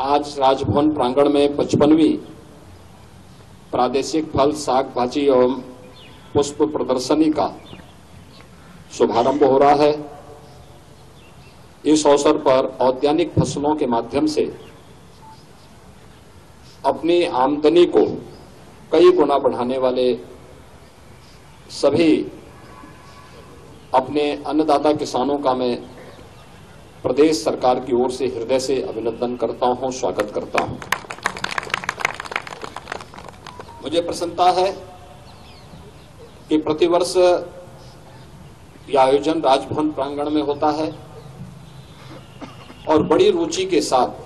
आज राजभवन प्रांगण में 55वीं प्रादेशिक फल, साग, भाजी एवं पुष्प प्रदर्शनी का शुभारंभ हो रहा है। इस अवसर पर औद्यानिक फसलों के माध्यम से अपनी आमदनी को कई गुना बढ़ाने वाले सभी अपने अन्नदाता किसानों का मैं प्रदेश सरकार की ओर से हृदय से अभिनंदन करता हूं, स्वागत करता हूं। मुझे प्रसन्नता है कि प्रतिवर्ष यह आयोजन राजभवन प्रांगण में होता है और बड़ी रुचि के साथ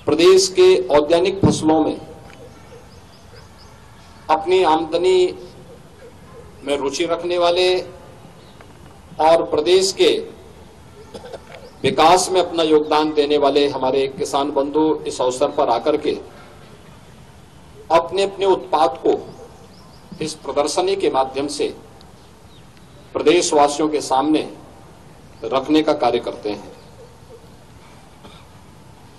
प्रदेश के औद्यानिक फसलों में अपनी आमदनी में रुचि रखने वाले और प्रदेश के विकास में अपना योगदान देने वाले हमारे किसान बंधु इस अवसर पर आकर के अपने अपने उत्पाद को इस प्रदर्शनी के माध्यम से प्रदेशवासियों के सामने रखने का कार्य करते हैं।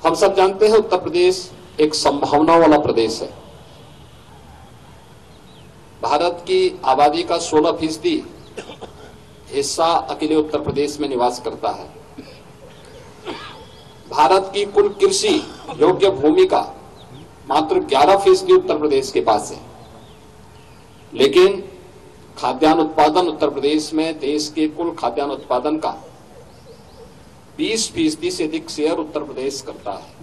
हम सब जानते हैं उत्तर प्रदेश एक संभावना वाला प्रदेश है। भारत की आबादी का 16% हिस्सा अकेले उत्तर प्रदेश में निवास करता है। भारत की कुल कृषि योग्य भूमि का मात्र 11% उत्तर प्रदेश के पास है, लेकिन खाद्यान्न उत्पादन उत्तर प्रदेश में देश के कुल खाद्यान्न उत्पादन का 20% से अधिक शेयर उत्तर प्रदेश करता है।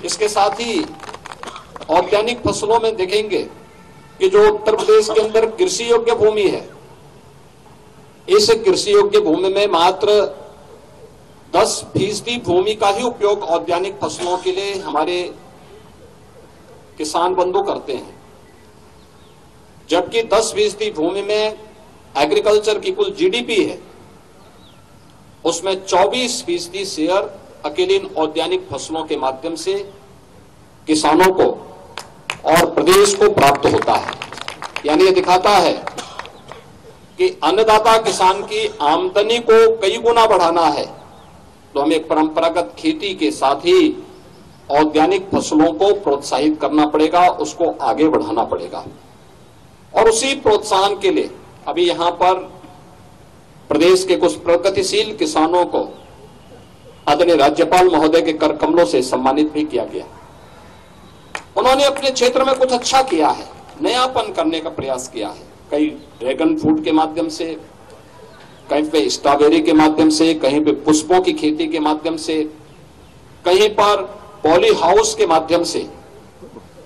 इसके साथ ही औद्यानिक फसलों में देखेंगे कि जो उत्तर प्रदेश के अंदर कृषि योग्य भूमि है, इस कृषि योग्य भूमि में मात्र 10% भूमि का ही उपयोग औद्यानिक फसलों के लिए हमारे किसान बंधु करते हैं, जबकि 10% भूमि में एग्रीकल्चर की कुल जीडीपी है, उसमें 24% शेयर अकेले इन औद्यानिक फसलों के माध्यम से किसानों को और प्रदेश को प्राप्त होता है। यानी ये दिखाता है कि अन्नदाता किसान की आमदनी को कई गुना बढ़ाना है तो हमें परंपरागत खेती के साथ ही औद्यानिक फसलों को प्रोत्साहित करना पड़ेगा, उसको आगे बढ़ाना पड़ेगा। और उसी प्रोत्साहन के लिए अभी यहां पर प्रदेश के कुछ प्रगतिशील किसानों को आदरणीय राज्यपाल महोदय के कर कमलों से सम्मानित भी किया गया। उन्होंने अपने क्षेत्र में कुछ अच्छा किया है, नयापन करने का प्रयास किया है। कहीं ड्रैगन फ्रूट के माध्यम से, कहीं पे स्ट्रॉबेरी के माध्यम से, कहीं पे पुष्पों की खेती के माध्यम से, कहीं पर पॉली हाउस के माध्यम से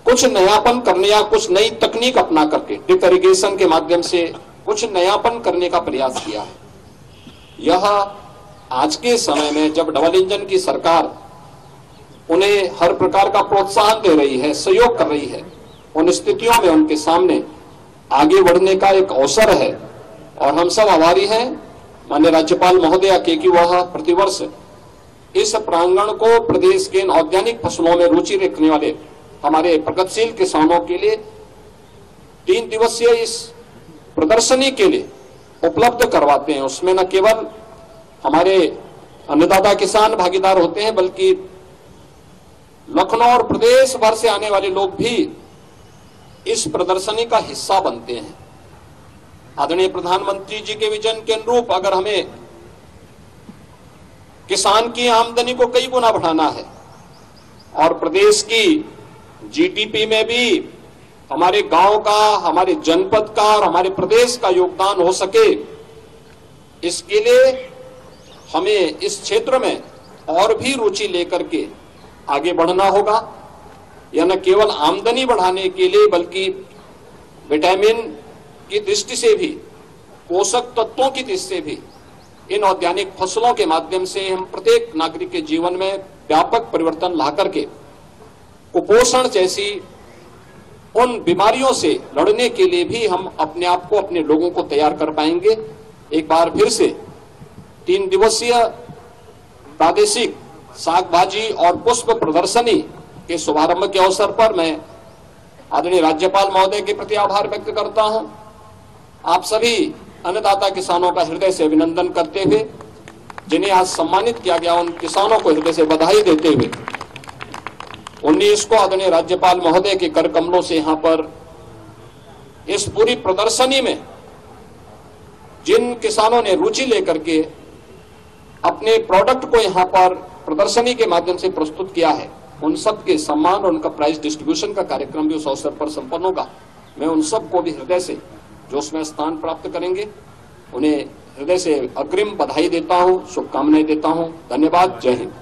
कुछ नयापन करने या कुछ नई तकनीक अपना करके ड्रिप इरिगेशन के माध्यम से कुछ नयापन करने का प्रयास किया है। यह आज के समय में जब डबल इंजन की सरकार उन्हें हर प्रकार का प्रोत्साहन दे रही है, सहयोग कर रही है, उन स्थितियों में उनके सामने आगे बढ़ने का एक अवसर है। और हम सब आभारी हैं माननीय राज्यपाल महोदय के कि वह प्रतिवर्ष इस प्रांगण को प्रदेश के इन औद्यानिक फसलों में रुचि रखने वाले हमारे प्रगतिशील किसानों के लिए 3 दिवसीय इस प्रदर्शनी के लिए उपलब्ध करवाते हैं। उसमें न केवल हमारे अन्नदाता किसान भागीदार होते हैं, बल्कि लखनऊ और प्रदेश भर से आने वाले लोग भी इस प्रदर्शनी का हिस्सा बनते हैं। आदरणीय प्रधानमंत्री जी के विजन के अनुरूप अगर हमें किसान की आमदनी को कई गुना बढ़ाना है और प्रदेश की जीडीपी में भी हमारे गांव का, हमारे जनपद का और हमारे प्रदेश का योगदान हो सके, इसके लिए हमें इस क्षेत्र में और भी रुचि लेकर के आगे बढ़ना होगा। यह न केवल आमदनी बढ़ाने के लिए बल्कि विटामिन की दृष्टि से भी, पोषक तत्वों की दृष्टि से भी इन औद्यानिक फसलों के माध्यम से हम प्रत्येक नागरिक के जीवन में व्यापक परिवर्तन ला करके कुपोषण जैसी उन बीमारियों से लड़ने के लिए भी हम अपने आप को, अपने लोगों को तैयार कर पाएंगे। एक बार फिर से 3 दिवसीय प्रादेशिक साग भाजी और पुष्प प्रदर्शनी के शुभारंभ के अवसर पर मैं आदरणीय राज्यपाल महोदय के प्रति आभार व्यक्त करता हूं। आप सभी अन्नदाता किसानों का हृदय से अभिनंदन करते हुए जिन्हें आज सम्मानित किया गया, उन किसानों को हृदय से बधाई देते हुए 19 को आदरणीय राज्यपाल महोदय के कर कमलों से यहां पर इस पूरी प्रदर्शनी में जिन किसानों ने रुचि लेकर के अपने प्रोडक्ट को यहां पर प्रदर्शनी के माध्यम से प्रस्तुत किया है, उन सब के सम्मान और उनका प्राइज डिस्ट्रीब्यूशन का कार्यक्रम भी उस अवसर पर संपन्न होगा। मैं उन सबको भी हृदय से जो उसमें स्थान प्राप्त करेंगे, उन्हें हृदय से अग्रिम बधाई देता हूं, शुभकामनाएं देता हूं। धन्यवाद। जय हिंद।